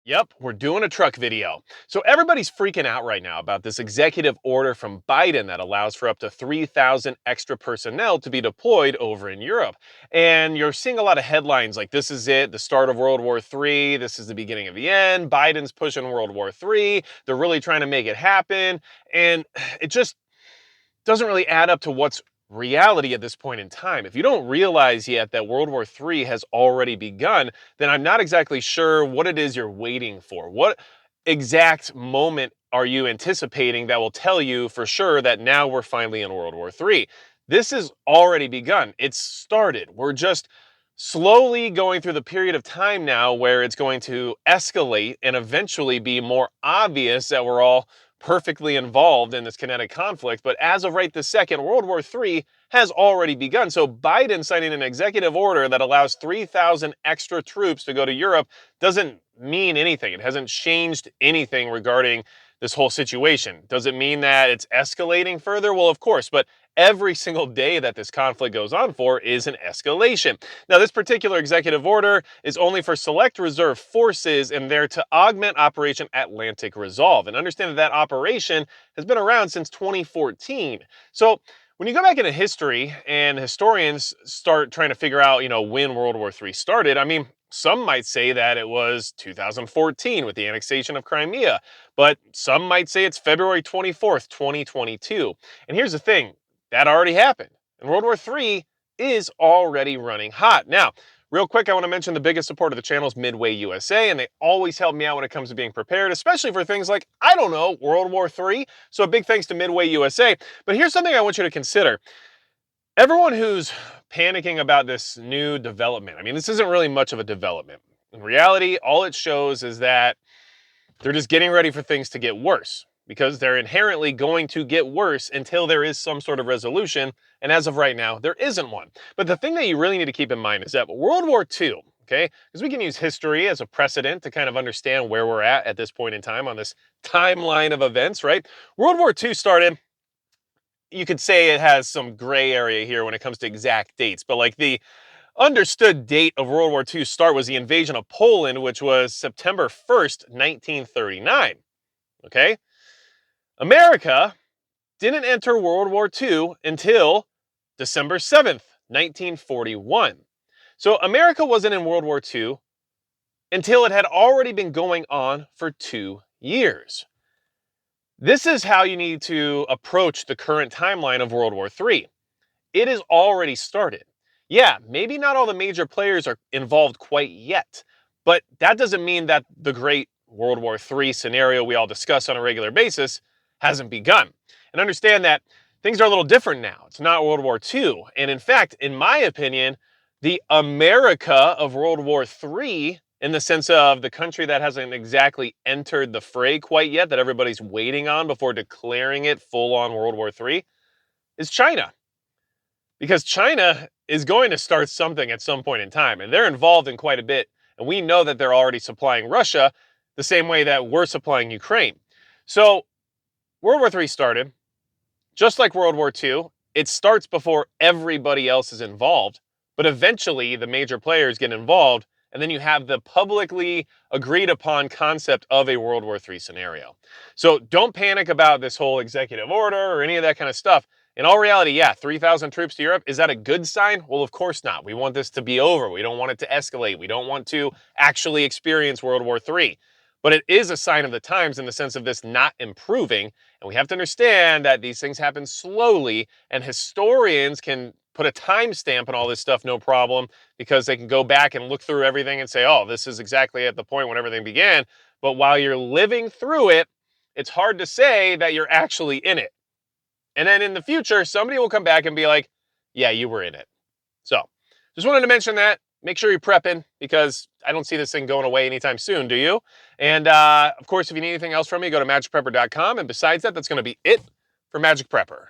Yep, we're doing a truck video. So everybody's freaking out right now about this executive order from Biden that allows for up to 3,000 extra personnel to be deployed over in Europe. And you're seeing a lot of headlines like this is it, the start of World War III, this is the beginning of the end, Biden's pushing World War III, they're really trying to make it happen. And it just doesn't really add up to what's reality at this point in time. If you don't realize yet that World War III has already begun, then I'm not exactly sure what it is you're waiting for. What exact moment are you anticipating that will tell you for sure that now we're finally in World War III? This has already begun. It's started. We're just slowly going through the period of time now where it's going to escalate and eventually be more obvious that we're all perfectly involved in this kinetic conflict. But as of right this second, World War III has already begun. So Biden signing an executive order that allows 3,000 extra troops to go to Europe doesn't mean anything. It hasn't changed anything regarding this whole situation. Does it mean that it's escalating further? Well, of course, but every single day that this conflict goes on for is an escalation. Now, this particular executive order is only for select reserve forces and they're to augment Operation Atlantic Resolve. And understand that that operation has been around since 2014. So when you go back into history and historians start trying to figure out, when World War III started, I mean, some might say that it was 2014 with the annexation of Crimea, but some might say it's February 24th, 2022. And here's the thing, that already happened. And World War III is already running hot. Now, real quick, I want to mention the biggest supporter of the channel is Midway USA, and they always help me out when it comes to being prepared, especially for things like, I don't know, World War III. So a big thanks to Midway USA. But here's something I want you to consider. Everyone who's panicking about this new development, I mean, this isn't really much of a development. In reality, all it shows is that they're just getting ready for things to get worse because they're inherently going to get worse until there is some sort of resolution. And as of right now, there isn't one. But the thing that you really need to keep in mind is that World War II, okay, because we can use history as a precedent to kind of understand where we're at this point in time on this timeline of events, right? World War II started, you could say it has some gray area here when it comes to exact dates, but like the understood date of World War II start was the invasion of Poland, which was September 1st, 1939. Okay? America didn't enter World War II until December 7th, 1941. So America wasn't in World War II until it had already been going on for 2 years. This is how you need to approach the current timeline of World War III. It has already started. Yeah, maybe not all the major players are involved quite yet, but that doesn't mean that the great World War III scenario we all discuss on a regular basis hasn't begun. And understand that things are a little different now. It's not World War II. And in fact, in my opinion, the America of World War III, in the sense of the country that hasn't exactly entered the fray quite yet, that everybody's waiting on before declaring it full-on World War III, is China. Because China is going to start something at some point in time, and they're involved in quite a bit. And we know that they're already supplying Russia the same way that we're supplying Ukraine. So World War III started, just like World War II. It starts before everybody else is involved, but eventually the major players get involved, and then you have the publicly agreed upon concept of a World War III scenario. So don't panic about this whole executive order or any of that kind of stuff. In all reality, yeah, 3,000 troops to Europe, is that a good sign? Well, of course not. We want this to be over. We don't want it to escalate. We don't want to actually experience World War III. But it is a sign of the times in the sense of this not improving. And we have to understand that these things happen slowly, and historians can put a timestamp on all this stuff, no problem, because they can go back and look through everything and say, oh, this is exactly at the point when everything began. But while you're living through it, it's hard to say that you're actually in it. And then in the future, somebody will come back and be like, yeah, you were in it. So just wanted to mention that. Make sure you're prepping because I don't see this thing going away anytime soon, do you? And of course, if you need anything else from me, go to magicprepper.com. And besides that, that's going to be it for Magic Prepper.